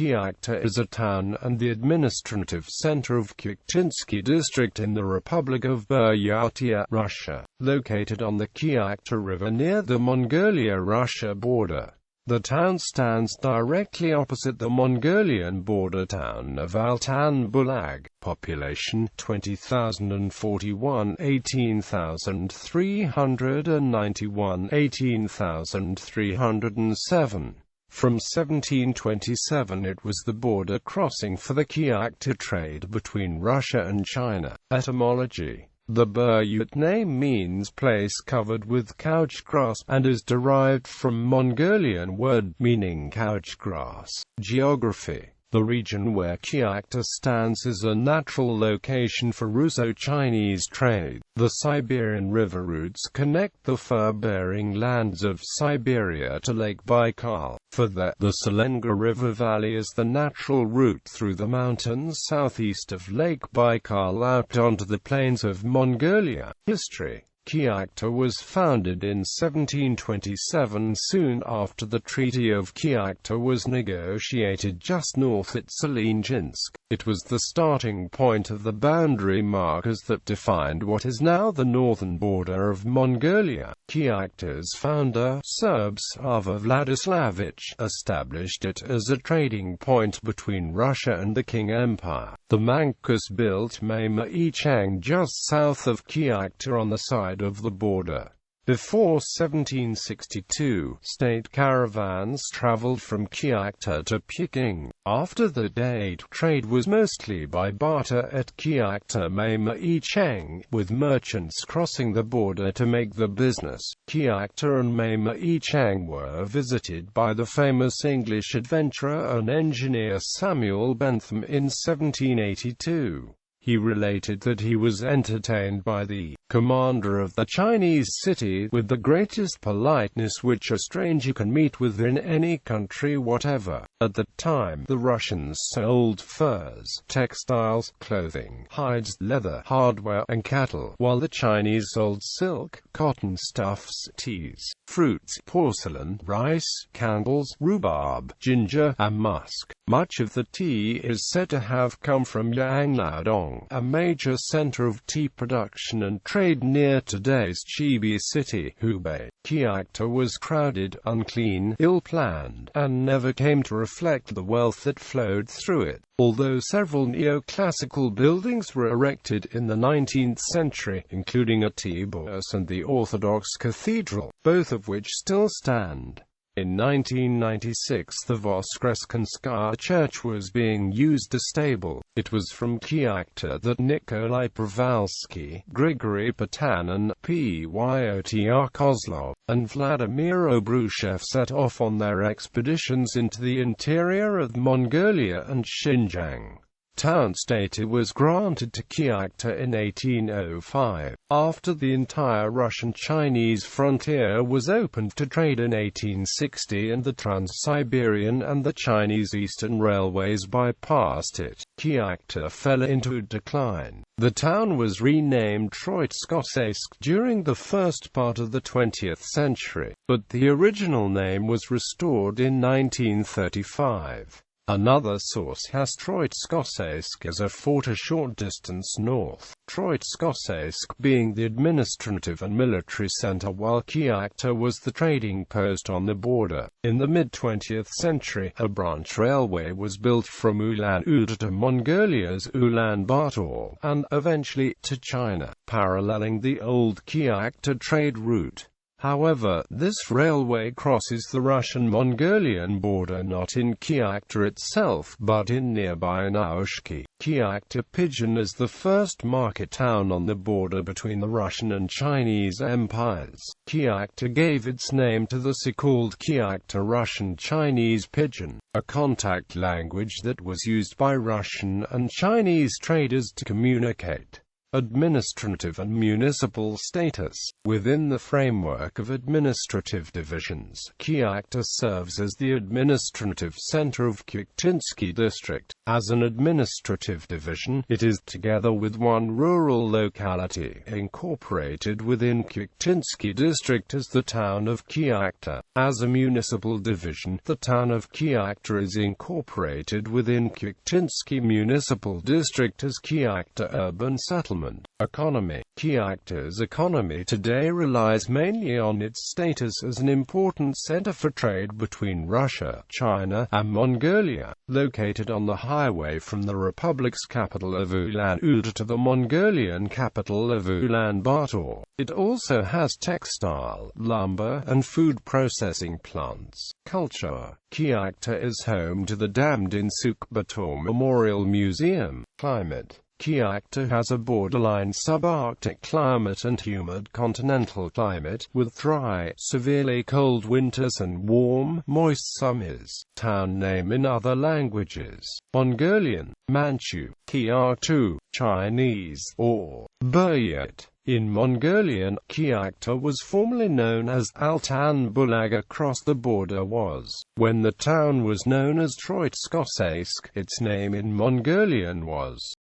Kyakhta is a town and the administrative center of Kyakhtinsky District in the Republic of Buryatia, Russia, located on the Kyakhta River near the Mongolia-Russia border. The town stands directly opposite the Mongolian border town of Altanbulag, population 20,041, 18,391, 18,307. From 1727 it was the border crossing for the Kyakhta trade between Russia and China. Etymology: the Buryat name means place covered with couch grass, and is derived from Mongolian word meaning couch grass. Geography: the region where Kyakhta stands is a natural location for Russo-Chinese trade. The Siberian river routes connect the fur-bearing lands of Siberia to Lake Baikal. Further, the Selenga River Valley is the natural route through the mountains southeast of Lake Baikal out onto the plains of Mongolia. History: Kyakhta was founded in 1727 soon after the Treaty of Kyakhta was negotiated just north at Tselenginsk. It was the starting point of the boundary markers that defined what is now the northern border of Mongolia. Kyakhta's founder, Sava Vladislavich, established it as a trading point between Russia and the Qing Empire. The Mongols built Mama-i-Chang just south of Kyakhta on the side of the border. Before 1762, state caravans traveled from Kyakhta to Peking. After the date, trade was mostly by barter at Kyakhta Mama-i-Chang, with merchants crossing the border to make the business. Kyakhta and Mama-i-Chang were visited by the famous English adventurer and engineer Samuel Bentham in 1782. He related that he was entertained by the commander of the Chinese city with the greatest politeness which a stranger can meet with in any country whatever. At the time, the Russians sold furs, textiles, clothing, hides, leather, hardware, and cattle, while the Chinese sold silk, cotton stuffs, teas, fruits, porcelain, rice, candles, rhubarb, ginger, and musk. Much of the tea is said to have come from Yangladong, a major center of tea production and trade near today's Chibi city, Hubei. Kyakhta was crowded, unclean, ill-planned, and never came to reflect the wealth that flowed through it. Although several neoclassical buildings were erected in the 19th century, including a tea bourse and the Orthodox cathedral, both of which still stand. In 1996 the Voskresenskaya church was being used as stable. It was from Kyakhta that Nikolai Przewalski, Grigory Potanin, Pyotr Kozlov, and Vladimir Obrushev set off on their expeditions into the interior of Mongolia and Xinjiang. Town status was granted to Kyakhta in 1805, after the entire Russian-Chinese frontier was opened to trade in 1860 and the Trans-Siberian and the Chinese Eastern Railways bypassed it. Kyakhta fell into decline. The town was renamed Troitskossaysk during the first part of the 20th century, but the original name was restored in 1935. Another source has Troitskossaysk as a fort a short distance north, Troitskossaysk being the administrative and military center while Kyakhta was the trading post on the border. In the mid-20th century, a branch railway was built from Ulan-Ude to Mongolia's Ulaanbaatar, and eventually to China, paralleling the old Kyakhta trade route. However, this railway crosses the Russian-Mongolian border not in Kyakhta itself, but in nearby Naushki. Kyakhta Pigeon is the first market town on the border between the Russian and Chinese empires. Kyakhta gave its name to the so-called Kyakhta Russian-Chinese Pidgin, a contact language that was used by Russian and Chinese traders to communicate. Administrative and municipal status. Within the framework of administrative divisions, Kyakhta serves as the administrative center of Kyakhtinsky District. As an administrative division, it is, together with one rural locality, incorporated within Kyakhtinsky District as the town of Kyakhta. As a municipal division, the town of Kyakhta is incorporated within Kyakhtinsky Municipal District as Kyakhta Urban Settlement. Economy. Kyakhta's economy today relies mainly on its status as an important center for trade between Russia, China, and Mongolia, located on the highway from the Republic's capital of Ulan-Ude to the Mongolian capital of Ulaanbaatar. It also has textile, lumber, and food processing plants. Culture. Kyakhta is home to the Dammed in Sukh-Bator Memorial Museum. Climate. Kyakhta has a borderline subarctic climate and humid continental climate, with dry, severely cold winters and warm, moist summers. Town name in other languages: Mongolian, Manchu, Kyakhta, Chinese, or Buryat. In Mongolian, Kyakhta was formerly known as Altanbulag. Across the border was. When the town was known as Troitskossaysk, its name in Mongolian was